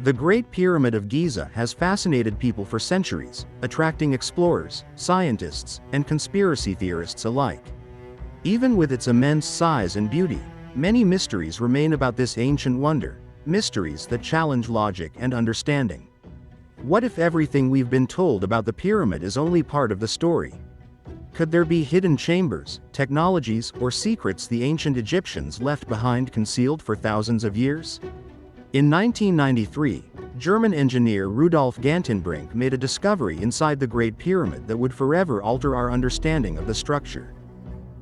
The Great Pyramid of Giza has fascinated people for centuries, attracting explorers, scientists, and conspiracy theorists alike. Even with its immense size and beauty, many mysteries remain about this ancient wonder, mysteries that challenge logic and understanding. What if everything we've been told about the pyramid is only part of the story? Could there be hidden chambers, technologies, or secrets the ancient Egyptians left behind concealed for thousands of years? In 1993, German engineer Rudolf Gantenbrink made a discovery inside the Great Pyramid that would forever alter our understanding of the structure.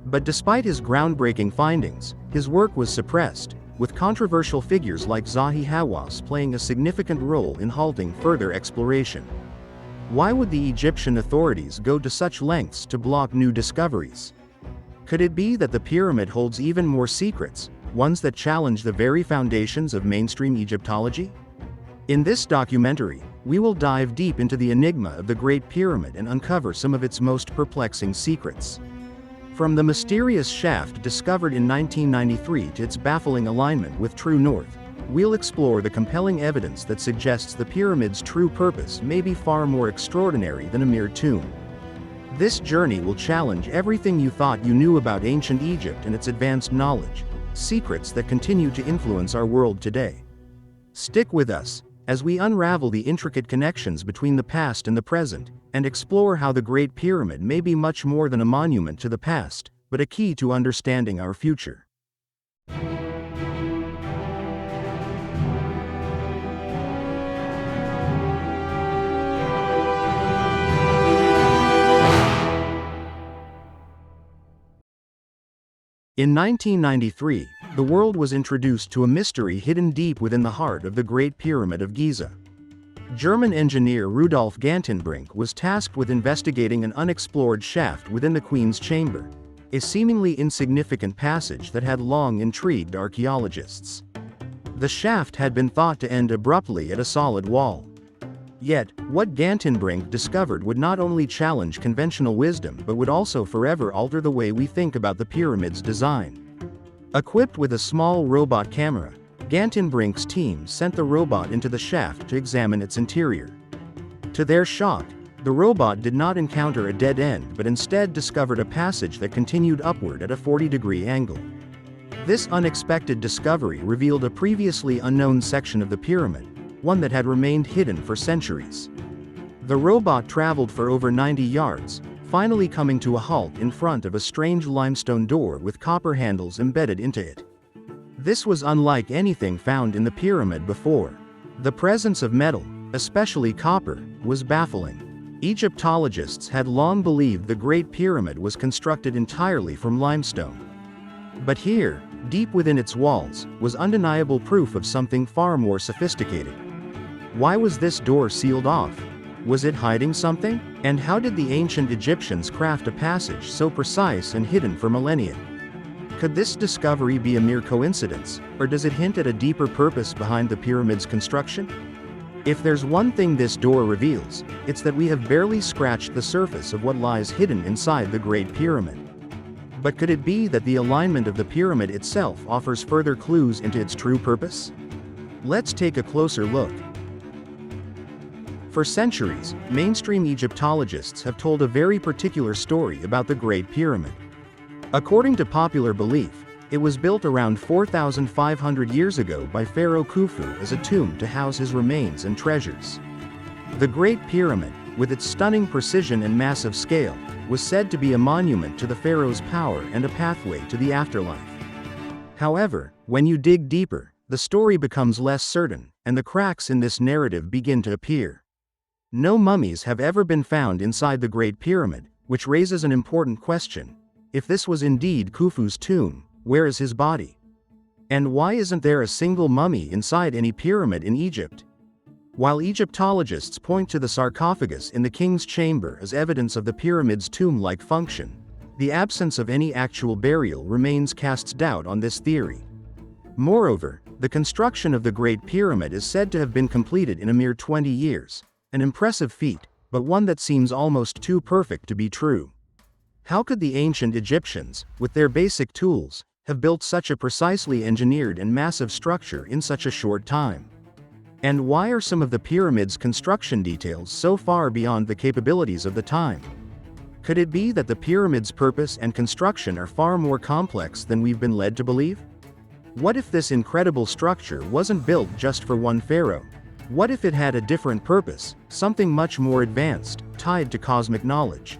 But despite his groundbreaking findings, his work was suppressed, with controversial figures like Zahi Hawass playing a significant role in halting further exploration. Why would the Egyptian authorities go to such lengths to block new discoveries? Could it be that the pyramid holds even more secrets, ones that challenge the very foundations of mainstream Egyptology? In this documentary, we will dive deep into the enigma of the Great Pyramid and uncover some of its most perplexing secrets. From the mysterious shaft discovered in 1993 to its baffling alignment with true north, we'll explore the compelling evidence that suggests the pyramid's true purpose may be far more extraordinary than a mere tomb. This journey will challenge everything you thought you knew about ancient Egypt and its advanced knowledge, secrets that continue to influence our world today. Stick with us as we unravel the intricate connections between the past and the present, and explore how the Great Pyramid may be much more than a monument to the past, but a key to understanding our future. In 1993, the world was introduced to a mystery hidden deep within the heart of the Great Pyramid of Giza. German engineer Rudolf Gantenbrink was tasked with investigating an unexplored shaft within the Queen's Chamber, a seemingly insignificant passage that had long intrigued archaeologists. The shaft had been thought to end abruptly at a solid wall. Yet, what Gantenbrink discovered would not only challenge conventional wisdom but would also forever alter the way we think about the pyramid's design. Equipped with a small robot camera, Gantenbrink's team sent the robot into the shaft to examine its interior. To their shock, the robot did not encounter a dead end but instead discovered a passage that continued upward at a 40-degree angle. This unexpected discovery revealed a previously unknown section of the pyramid, one that had remained hidden for centuries. The robot traveled for over 90 yards, finally coming to a halt in front of a strange limestone door with copper handles embedded into it. This was unlike anything found in the pyramid before. The presence of metal, especially copper, was baffling. Egyptologists had long believed the Great Pyramid was constructed entirely from limestone. But here, deep within its walls, was undeniable proof of something far more sophisticated. Why was this door sealed off? Was it hiding something? And how did the ancient Egyptians craft a passage so precise and hidden for millennia? Could this discovery be a mere coincidence, or does it hint at a deeper purpose behind the pyramid's construction? If there's one thing this door reveals, it's that we have barely scratched the surface of what lies hidden inside the Great Pyramid. But could it be that the alignment of the pyramid itself offers further clues into its true purpose? Let's take a closer look. For centuries, mainstream Egyptologists have told a very particular story about the Great Pyramid. According to popular belief, it was built around 4,500 years ago by Pharaoh Khufu as a tomb to house his remains and treasures. The Great Pyramid, with its stunning precision and massive scale, was said to be a monument to the pharaoh's power and a pathway to the afterlife. However, when you dig deeper, the story becomes less certain, and the cracks in this narrative begin to appear. No mummies have ever been found inside the Great Pyramid, which raises an important question. If this was indeed Khufu's tomb, where is his body? And why isn't there a single mummy inside any pyramid in Egypt? While Egyptologists point to the sarcophagus in the king's chamber as evidence of the pyramid's tomb-like function, the absence of any actual burial remains casts doubt on this theory. Moreover, the construction of the Great Pyramid is said to have been completed in a mere 20 years, an impressive feat, but one that seems almost too perfect to be true. How could the ancient Egyptians, with their basic tools, have built such a precisely engineered and massive structure in such a short time? And why are some of the pyramid's construction details so far beyond the capabilities of the time? Could it be that the pyramid's purpose and construction are far more complex than we've been led to believe? What if this incredible structure wasn't built just for one pharaoh? What if it had a different purpose, something much more advanced, tied to cosmic knowledge?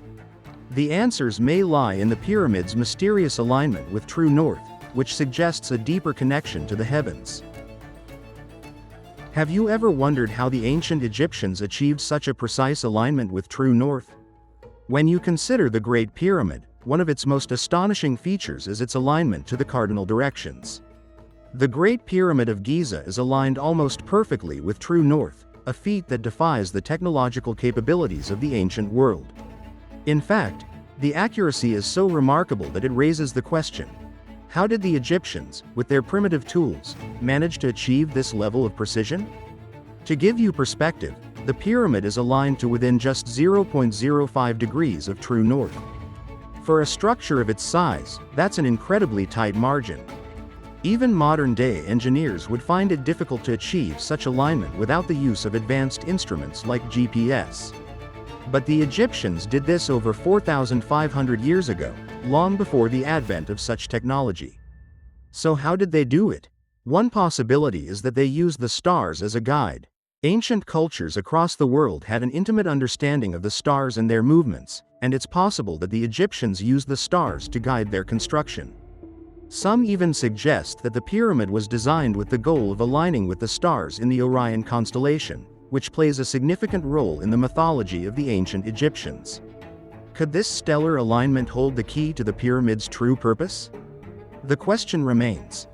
The answers may lie in the pyramid's mysterious alignment with true north, which suggests a deeper connection to the heavens. Have you ever wondered how the ancient Egyptians achieved such a precise alignment with true north? When you consider the Great Pyramid, one of its most astonishing features is its alignment to the cardinal directions. The Great Pyramid of Giza is aligned almost perfectly with true north, a feat that defies the technological capabilities of the ancient world. In fact, the accuracy is so remarkable that it raises the question: how did the Egyptians, with their primitive tools, manage to achieve this level of precision? To give you perspective, the pyramid is aligned to within just 0.05 degrees of true north. For a structure of its size, that's an incredibly tight margin. Even modern-day engineers would find it difficult to achieve such alignment without the use of advanced instruments like GPS. But the Egyptians did this over 4,500 years ago, long before the advent of such technology. So how did they do it? One possibility is that they used the stars as a guide. Ancient cultures across the world had an intimate understanding of the stars and their movements, and it's possible that the Egyptians used the stars to guide their construction. Some even suggest that the pyramid was designed with the goal of aligning with the stars in the Orion Constellation, which plays a significant role in the mythology of the ancient Egyptians. Could this stellar alignment hold the key to the pyramid's true purpose? The question remains: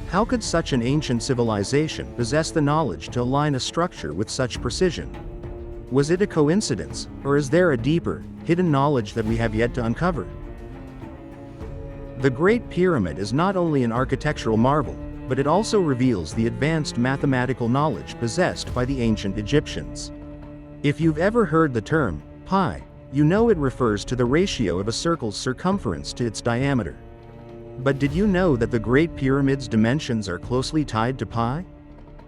how could such an ancient civilization possess the knowledge to align a structure with such precision? Was it a coincidence, or is there a deeper, hidden knowledge that we have yet to uncover? The Great Pyramid is not only an architectural marvel, but it also reveals the advanced mathematical knowledge possessed by the ancient Egyptians. If you've ever heard the term pi, you know it refers to the ratio of a circle's circumference to its diameter. But did you know that the Great Pyramid's dimensions are closely tied to pi?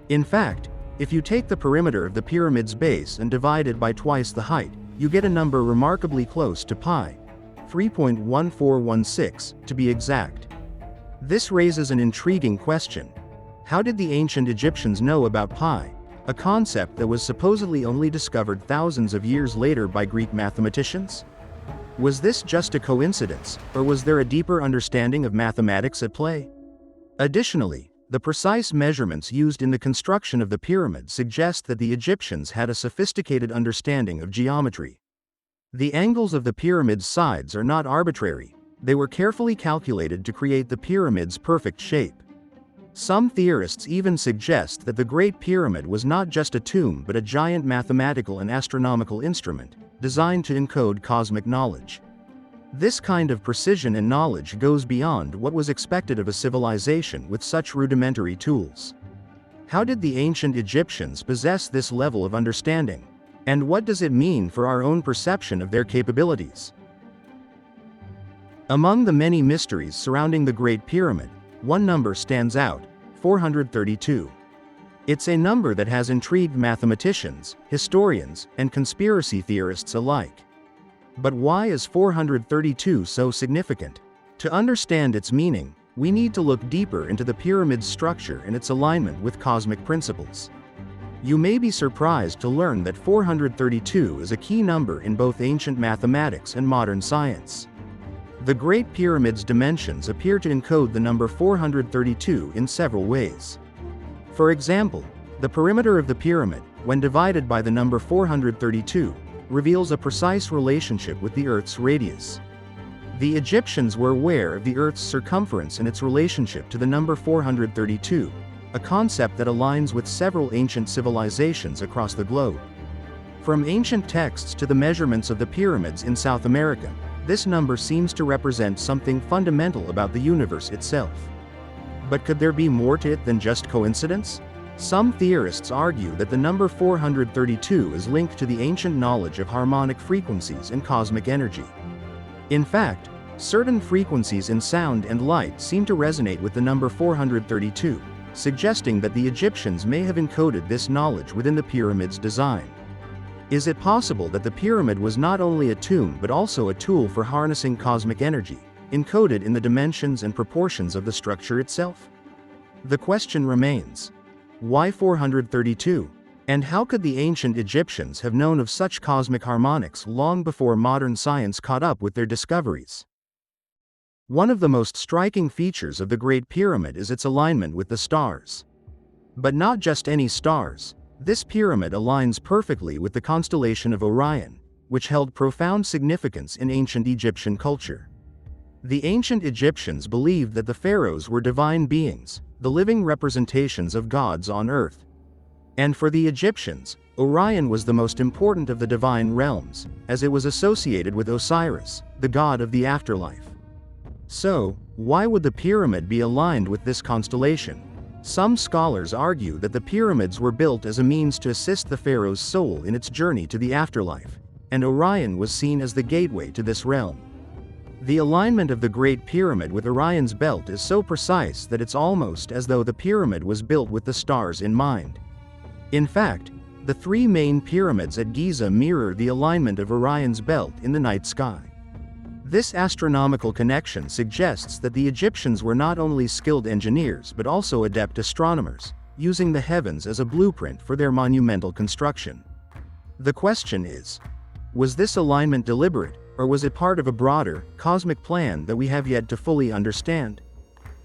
In fact, if you take the perimeter of the pyramid's base and divide it by twice the height, you get a number remarkably close to pi, 3.1416 to be exact. This raises an intriguing question. How did the ancient Egyptians know about pi, a concept that was supposedly only discovered thousands of years later by Greek mathematicians? Was this just a coincidence, or was there a deeper understanding of mathematics at play? Additionally, the precise measurements used in the construction of the pyramid suggest that the Egyptians had a sophisticated understanding of geometry. The angles of the pyramid's sides are not arbitrary; they were carefully calculated to create the pyramid's perfect shape. Some theorists even suggest that the Great Pyramid was not just a tomb but a giant mathematical and astronomical instrument, designed to encode cosmic knowledge. This kind of precision and knowledge goes beyond what was expected of a civilization with such rudimentary tools. How did the ancient Egyptians possess this level of understanding? And what does it mean for our own perception of their capabilities? Among the many mysteries surrounding the Great Pyramid, one number stands out: 432. It's a number that has intrigued mathematicians, historians, and conspiracy theorists alike. But why is 432 so significant? To understand its meaning, we need to look deeper into the pyramid's structure and its alignment with cosmic principles. You may be surprised to learn that 432 is a key number in both ancient mathematics and modern science. The Great Pyramid's dimensions appear to encode the number 432 in several ways. For example, the perimeter of the pyramid, when divided by the number 432, reveals a precise relationship with the Earth's radius. The Egyptians were aware of the Earth's circumference and its relationship to the number 432, a concept that aligns with several ancient civilizations across the globe. From ancient texts to the measurements of the pyramids in South America, this number seems to represent something fundamental about the universe itself. But could there be more to it than just coincidence? Some theorists argue that the number 432 is linked to the ancient knowledge of harmonic frequencies and cosmic energy. In fact, certain frequencies in sound and light seem to resonate with the number 432, suggesting that the Egyptians may have encoded this knowledge within the pyramid's design. Is it possible that the pyramid was not only a tomb but also a tool for harnessing cosmic energy, encoded in the dimensions and proportions of the structure itself? The question remains: why 432? And how could the ancient Egyptians have known of such cosmic harmonics long before modern science caught up with their discoveries? One of the most striking features of the Great Pyramid is its alignment with the stars. But not just any stars. This pyramid aligns perfectly with the constellation of Orion, which held profound significance in ancient Egyptian culture. The ancient Egyptians believed that the pharaohs were divine beings, the living representations of gods on earth. And for the Egyptians, Orion was the most important of the divine realms, as it was associated with Osiris, the god of the afterlife. So, why would the pyramid be aligned with this constellation? Some scholars argue that the pyramids were built as a means to assist the pharaoh's soul in its journey to the afterlife, and Orion was seen as the gateway to this realm. The alignment of the Great Pyramid with Orion's belt is so precise that it's almost as though the pyramid was built with the stars in mind. In fact, the three main pyramids at Giza mirror the alignment of Orion's belt in the night sky. This astronomical connection suggests that the Egyptians were not only skilled engineers but also adept astronomers, using the heavens as a blueprint for their monumental construction. The question is, was this alignment deliberate, or was it part of a broader, cosmic plan that we have yet to fully understand?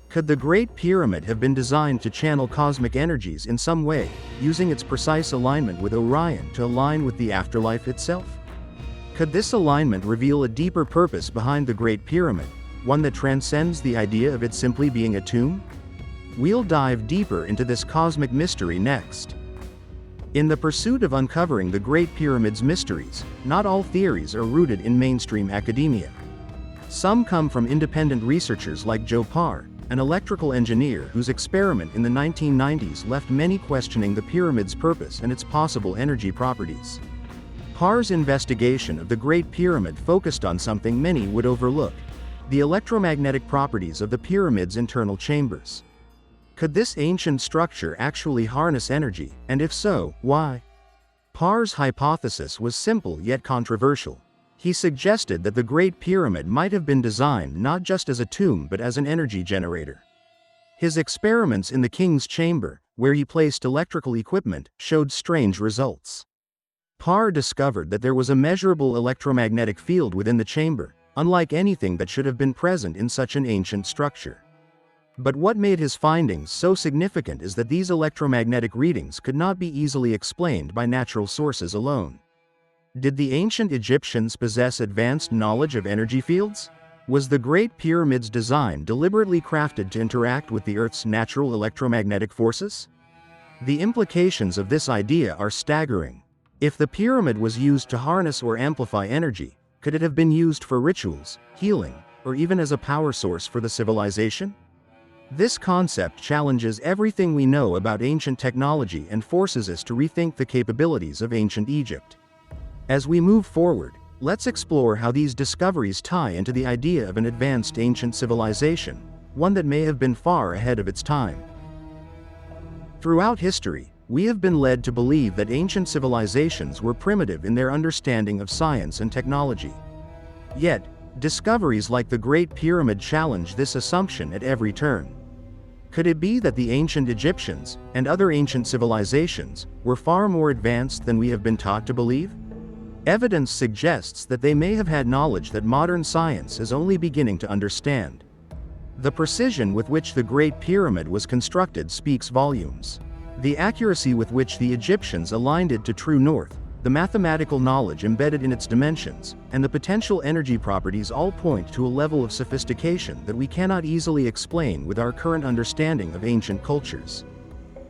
Could the Great Pyramid have been designed to channel cosmic energies in some way, using its precise alignment with Orion to align with the afterlife itself? Could this alignment reveal a deeper purpose behind the Great Pyramid, one that transcends the idea of it simply being a tomb? We'll dive deeper into this cosmic mystery next. In the pursuit of uncovering the Great Pyramid's mysteries, not all theories are rooted in mainstream academia. Some come from independent researchers like Joe Parr, an electrical engineer whose experiment in the 1990s left many questioning the pyramid's purpose and its possible energy properties. Parr's investigation of the Great Pyramid focused on something many would overlook: the electromagnetic properties of the pyramid's internal chambers. Could this ancient structure actually harness energy, and if so, why? Parr's hypothesis was simple yet controversial. He suggested that the Great Pyramid might have been designed not just as a tomb but as an energy generator. His experiments in the king's chamber, where he placed electrical equipment, showed strange results. Parr discovered that there was a measurable electromagnetic field within the chamber, unlike anything that should have been present in such an ancient structure. But what made his findings so significant is that these electromagnetic readings could not be easily explained by natural sources alone. Did the ancient Egyptians possess advanced knowledge of energy fields? Was the Great Pyramid's design deliberately crafted to interact with the Earth's natural electromagnetic forces? The implications of this idea are staggering. If the pyramid was used to harness or amplify energy, could it have been used for rituals, healing, or even as a power source for the civilization? This concept challenges everything we know about ancient technology and forces us to rethink the capabilities of ancient Egypt. As we move forward, let's explore how these discoveries tie into the idea of an advanced ancient civilization, one that may have been far ahead of its time. Throughout history, we have been led to believe that ancient civilizations were primitive in their understanding of science and technology. Yet, discoveries like the Great Pyramid challenge this assumption at every turn. Could it be that the ancient Egyptians, and other ancient civilizations, were far more advanced than we have been taught to believe? Evidence suggests that they may have had knowledge that modern science is only beginning to understand. The precision with which the Great Pyramid was constructed speaks volumes. The accuracy with which the Egyptians aligned it to true north, the mathematical knowledge embedded in its dimensions, and the potential energy properties all point to a level of sophistication that we cannot easily explain with our current understanding of ancient cultures.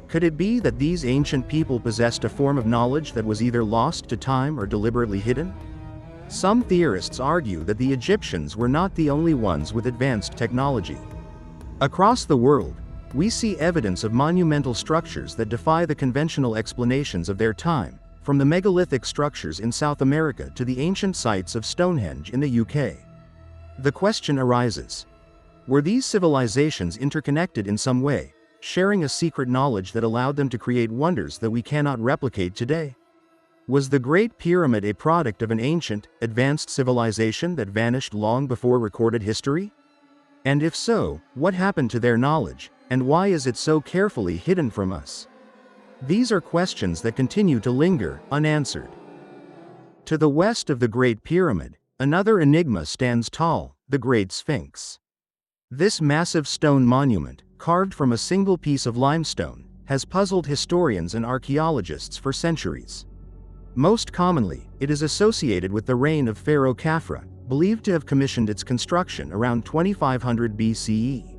Could it be that these ancient people possessed a form of knowledge that was either lost to time or deliberately hidden? Some theorists argue that the Egyptians were not the only ones with advanced technology. Across the world, we see evidence of monumental structures that defy the conventional explanations of their time, from the megalithic structures in South America to the ancient sites of Stonehenge in the UK. The question arises: were these civilizations interconnected in some way, sharing a secret knowledge that allowed them to create wonders that we cannot replicate today? Was the Great Pyramid a product of an ancient, advanced civilization that vanished long before recorded history? And if so, what happened to their knowledge, and why is it so carefully hidden from us? These are questions that continue to linger, unanswered. To the west of the Great Pyramid, another enigma stands tall, the Great Sphinx. This massive stone monument, carved from a single piece of limestone, has puzzled historians and archaeologists for centuries. Most commonly, it is associated with the reign of Pharaoh Khafra, believed to have commissioned its construction around 2500 BCE.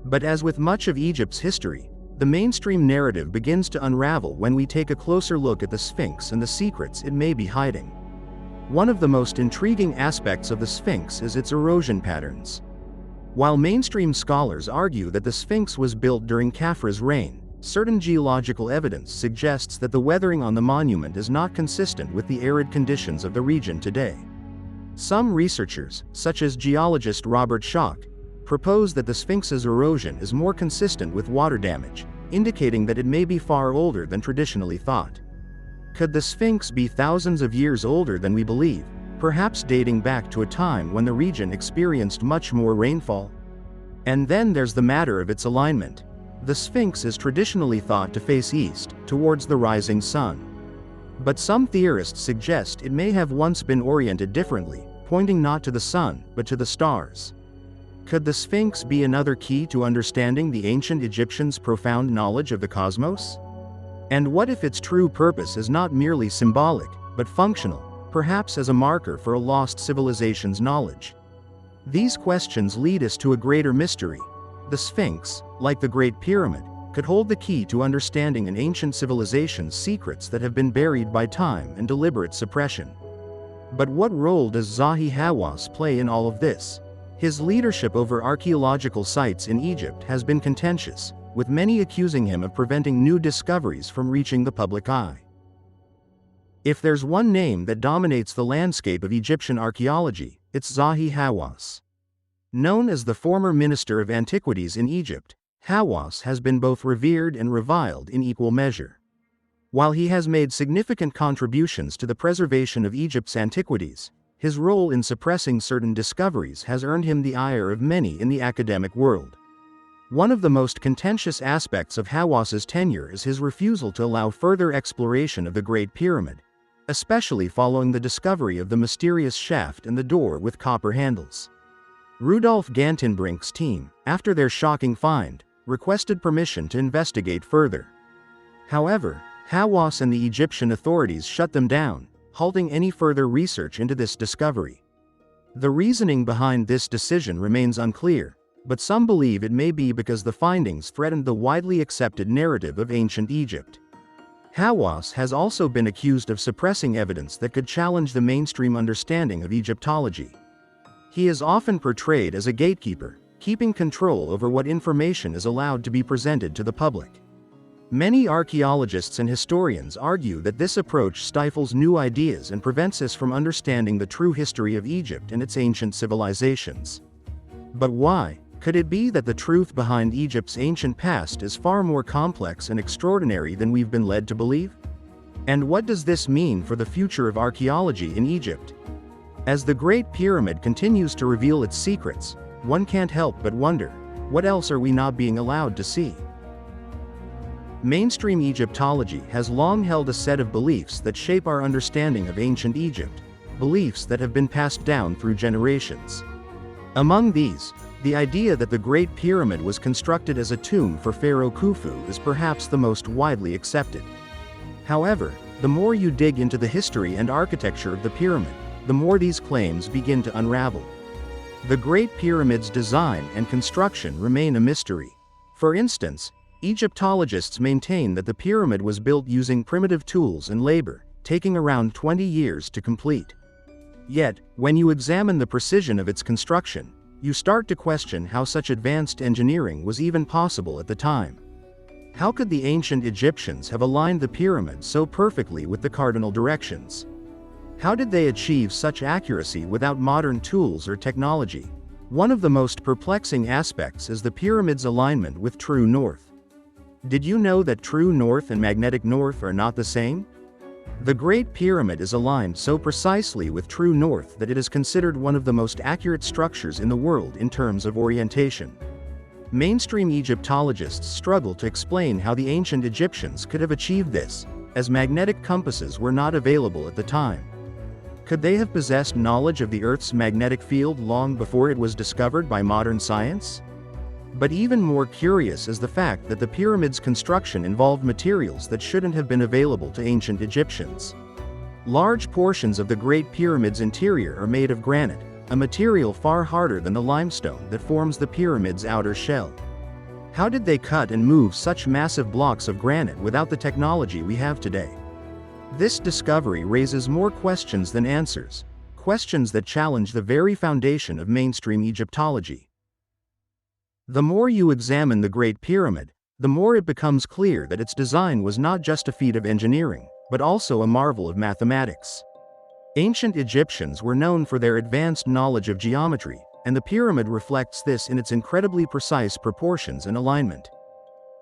But as with much of Egypt's history, the mainstream narrative begins to unravel when we take a closer look at the Sphinx and the secrets it may be hiding. One of the most intriguing aspects of the Sphinx is its erosion patterns. While mainstream scholars argue that the Sphinx was built during Khafra's reign, certain geological evidence suggests that the weathering on the monument is not consistent with the arid conditions of the region today. Some researchers, such as geologist Robert Schoch, propose that the Sphinx's erosion is more consistent with water damage, indicating that it may be far older than traditionally thought. Could the Sphinx be thousands of years older than we believe, perhaps dating back to a time when the region experienced much more rainfall? And then there's the matter of its alignment. The Sphinx is traditionally thought to face east, towards the rising sun. But some theorists suggest it may have once been oriented differently, pointing not to the sun, but to the stars. Could the Sphinx be another key to understanding the ancient Egyptians' profound knowledge of the cosmos? And what if its true purpose is not merely symbolic, but functional, perhaps as a marker for a lost civilization's knowledge? These questions lead us to a greater mystery. The Sphinx, like the Great Pyramid, could hold the key to understanding an ancient civilization's secrets that have been buried by time and deliberate suppression. But what role does Zahi Hawass play in all of this? His leadership over archaeological sites in Egypt has been contentious, with many accusing him of preventing new discoveries from reaching the public eye. If there's one name that dominates the landscape of Egyptian archaeology, it's Zahi Hawass. Known as the former Minister of Antiquities in Egypt, Hawass has been both revered and reviled in equal measure. While he has made significant contributions to the preservation of Egypt's antiquities, his role in suppressing certain discoveries has earned him the ire of many in the academic world. One of the most contentious aspects of Hawass's tenure is his refusal to allow further exploration of the Great Pyramid, especially following the discovery of the mysterious shaft and the door with copper handles. Rudolf Gantenbrink's team, after their shocking find, requested permission to investigate further. However, Hawass and the Egyptian authorities shut them down, halting any further research into this discovery. The reasoning behind this decision remains unclear, but some believe it may be because the findings threatened the widely accepted narrative of ancient Egypt. Hawass has also been accused of suppressing evidence that could challenge the mainstream understanding of Egyptology. He is often portrayed as a gatekeeper, keeping control over what information is allowed to be presented to the public. Many archaeologists and historians argue that this approach stifles new ideas and prevents us from understanding the true history of Egypt and its ancient civilizations. But why? Could it be that the truth behind Egypt's ancient past is far more complex and extraordinary than we've been led to believe? And what does this mean for the future of archaeology in Egypt? As the Great Pyramid continues to reveal its secrets, one can't help but wonder, what else are we not being allowed to see? Mainstream Egyptology has long held a set of beliefs that shape our understanding of ancient Egypt, beliefs that have been passed down through generations. Among these, the idea that the Great Pyramid was constructed as a tomb for Pharaoh Khufu is perhaps the most widely accepted. However, the more you dig into the history and architecture of the pyramid, the more these claims begin to unravel. The Great Pyramid's design and construction remain a mystery. For instance, Egyptologists maintain that the pyramid was built using primitive tools and labor, taking around 20 years to complete. Yet, when you examine the precision of its construction, you start to question how such advanced engineering was even possible at the time. How could the ancient Egyptians have aligned the pyramid so perfectly with the cardinal directions? How did they achieve such accuracy without modern tools or technology? One of the most perplexing aspects is the pyramid's alignment with true north. Did you know that true north and magnetic north are not the same? The Great Pyramid is aligned so precisely with true north that it is considered one of the most accurate structures in the world in terms of orientation. Mainstream Egyptologists struggle to explain how the ancient Egyptians could have achieved this, as magnetic compasses were not available at the time. Could they have possessed knowledge of the Earth's magnetic field long before it was discovered by modern science? But even more curious is the fact that the pyramid's construction involved materials that shouldn't have been available to ancient Egyptians. Large portions of the Great Pyramid's interior are made of granite, a material far harder than the limestone that forms the pyramid's outer shell. How did they cut and move such massive blocks of granite without the technology we have today? This discovery raises more questions than answers, questions that challenge the very foundation of mainstream Egyptology. The more you examine the Great Pyramid, the more it becomes clear that its design was not just a feat of engineering, but also a marvel of mathematics. Ancient Egyptians were known for their advanced knowledge of geometry, and the pyramid reflects this in its incredibly precise proportions and alignment.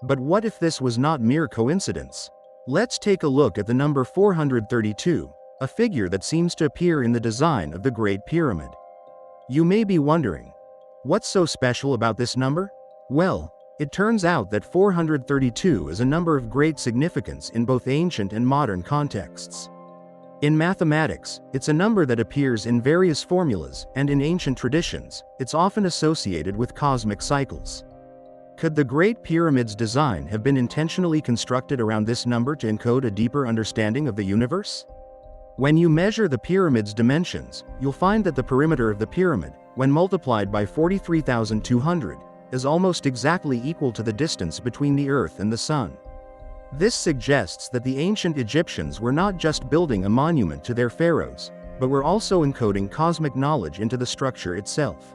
But what if this was not mere coincidence? Let's take a look at the number 432, a figure that seems to appear in the design of the Great Pyramid. You may be wondering, what's so special about this number? Well, it turns out that 432 is a number of great significance in both ancient and modern contexts. In mathematics, it's a number that appears in various formulas, and in ancient traditions, it's often associated with cosmic cycles. Could the Great Pyramid's design have been intentionally constructed around this number to encode a deeper understanding of the universe? When you measure the pyramid's dimensions, you'll find that the perimeter of the pyramid, when multiplied by 43,200, is almost exactly equal to the distance between the Earth and the Sun. This suggests that the ancient Egyptians were not just building a monument to their pharaohs, but were also encoding cosmic knowledge into the structure itself.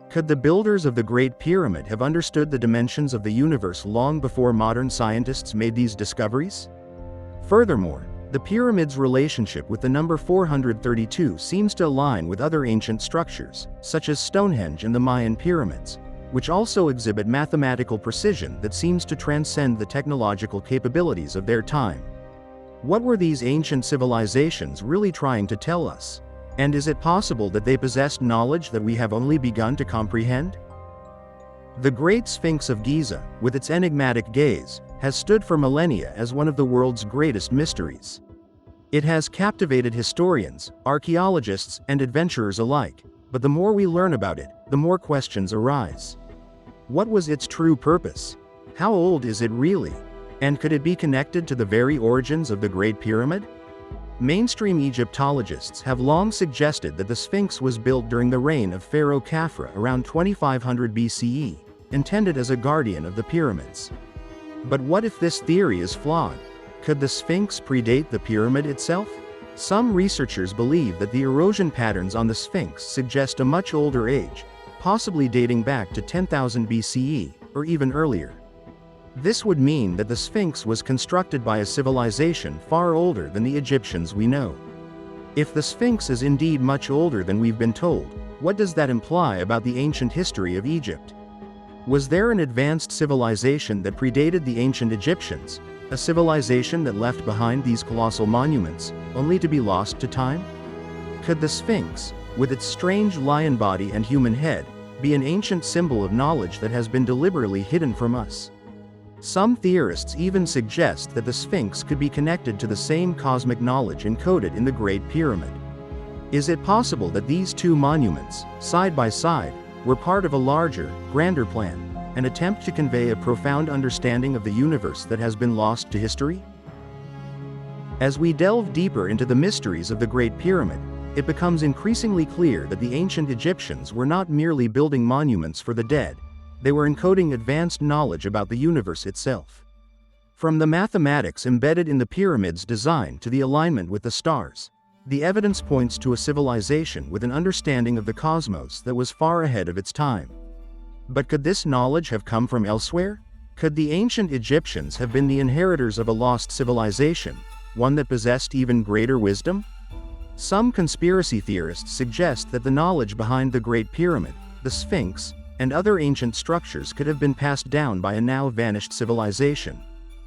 Could the builders of the Great Pyramid have understood the dimensions of the universe long before modern scientists made these discoveries? Furthermore, the pyramid's relationship with the number 432 seems to align with other ancient structures, such as Stonehenge and the Mayan pyramids, which also exhibit mathematical precision that seems to transcend the technological capabilities of their time. What were these ancient civilizations really trying to tell us? And is it possible that they possessed knowledge that we have only begun to comprehend? The Great Sphinx of Giza, with its enigmatic gaze, has stood for millennia as one of the world's greatest mysteries. It has captivated historians, archaeologists, and adventurers alike, but the more we learn about it, the more questions arise. What was its true purpose? How old is it really? And could it be connected to the very origins of the Great Pyramid? Mainstream Egyptologists have long suggested that the Sphinx was built during the reign of Pharaoh Khafra around 2500 BCE, intended as a guardian of the pyramids. But what if this theory is flawed? Could the Sphinx predate the pyramid itself? Some researchers believe that the erosion patterns on the Sphinx suggest a much older age, possibly dating back to 10,000 BCE, or even earlier. This would mean that the Sphinx was constructed by a civilization far older than the Egyptians we know. If the Sphinx is indeed much older than we've been told, what does that imply about the ancient history of Egypt? Was there an advanced civilization that predated the ancient Egyptians, a civilization that left behind these colossal monuments, only to be lost to time? Could the Sphinx, with its strange lion body and human head, be an ancient symbol of knowledge that has been deliberately hidden from us? Some theorists even suggest that the Sphinx could be connected to the same cosmic knowledge encoded in the Great Pyramid. Is it possible that these two monuments, side by side, were part of a larger, grander plan, an attempt to convey a profound understanding of the universe that has been lost to history? As we delve deeper into the mysteries of the Great Pyramid, it becomes increasingly clear that the ancient Egyptians were not merely building monuments for the dead, they were encoding advanced knowledge about the universe itself. From the mathematics embedded in the pyramid's design to the alignment with the stars, the evidence points to a civilization with an understanding of the cosmos that was far ahead of its time. But could this knowledge have come from elsewhere? Could the ancient Egyptians have been the inheritors of a lost civilization, one that possessed even greater wisdom? Some conspiracy theorists suggest that the knowledge behind the Great Pyramid, the Sphinx, and other ancient structures could have been passed down by a now vanished civilization,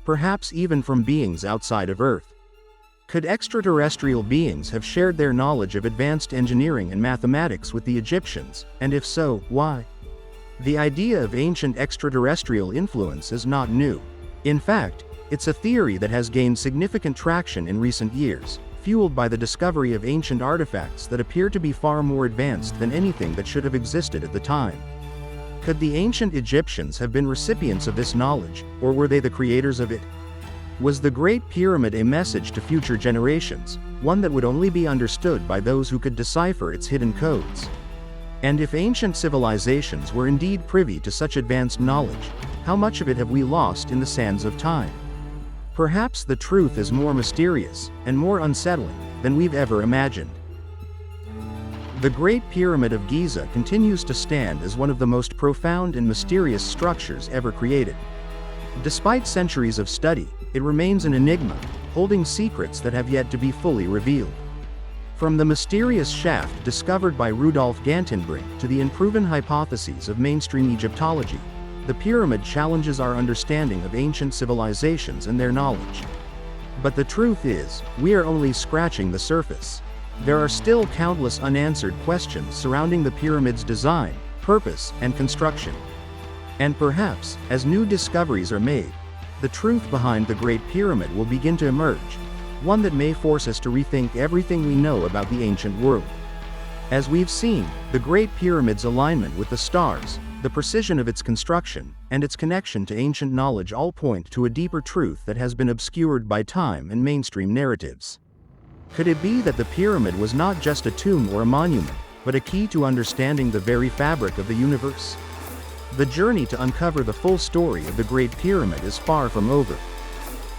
perhaps even from beings outside of Earth. Could extraterrestrial beings have shared their knowledge of advanced engineering and mathematics with the Egyptians, and if so, why? The idea of ancient extraterrestrial influence is not new. In fact, it's a theory that has gained significant traction in recent years, fueled by the discovery of ancient artifacts that appear to be far more advanced than anything that should have existed at the time. Could the ancient Egyptians have been recipients of this knowledge, or were they the creators of it? Was the Great Pyramid a message to future generations, one that would only be understood by those who could decipher its hidden codes? And if ancient civilizations were indeed privy to such advanced knowledge, how much of it have we lost in the sands of time? Perhaps the truth is more mysterious, and more unsettling, than we've ever imagined. The Great Pyramid of Giza continues to stand as one of the most profound and mysterious structures ever created. Despite centuries of study, it remains an enigma, holding secrets that have yet to be fully revealed. From the mysterious shaft discovered by Rudolf Gantenbrink to the unproven hypotheses of mainstream Egyptology, the pyramid challenges our understanding of ancient civilizations and their knowledge. But the truth is, we are only scratching the surface. There are still countless unanswered questions surrounding the pyramid's design, purpose, and construction. And perhaps, as new discoveries are made, the truth behind the Great Pyramid will begin to emerge, one that may force us to rethink everything we know about the ancient world. As we've seen, the Great Pyramid's alignment with the stars, the precision of its construction, and its connection to ancient knowledge all point to a deeper truth that has been obscured by time and mainstream narratives. Could it be that the pyramid was not just a tomb or a monument, but a key to understanding the very fabric of the universe? The journey to uncover the full story of the Great Pyramid is far from over.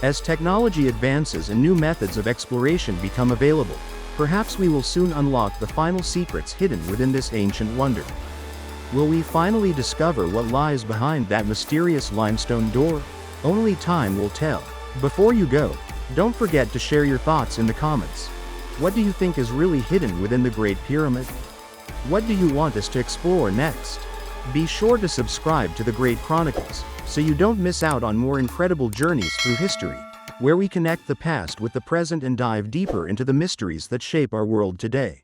As technology advances and new methods of exploration become available, perhaps we will soon unlock the final secrets hidden within this ancient wonder. Will we finally discover what lies behind that mysterious limestone door? Only time will tell. Before you go, don't forget to share your thoughts in the comments. What do you think is really hidden within the Great Pyramid? What do you want us to explore next? Be sure to subscribe to the Great Chronicles, so you don't miss out on more incredible journeys through history, where we connect the past with the present and dive deeper into the mysteries that shape our world today.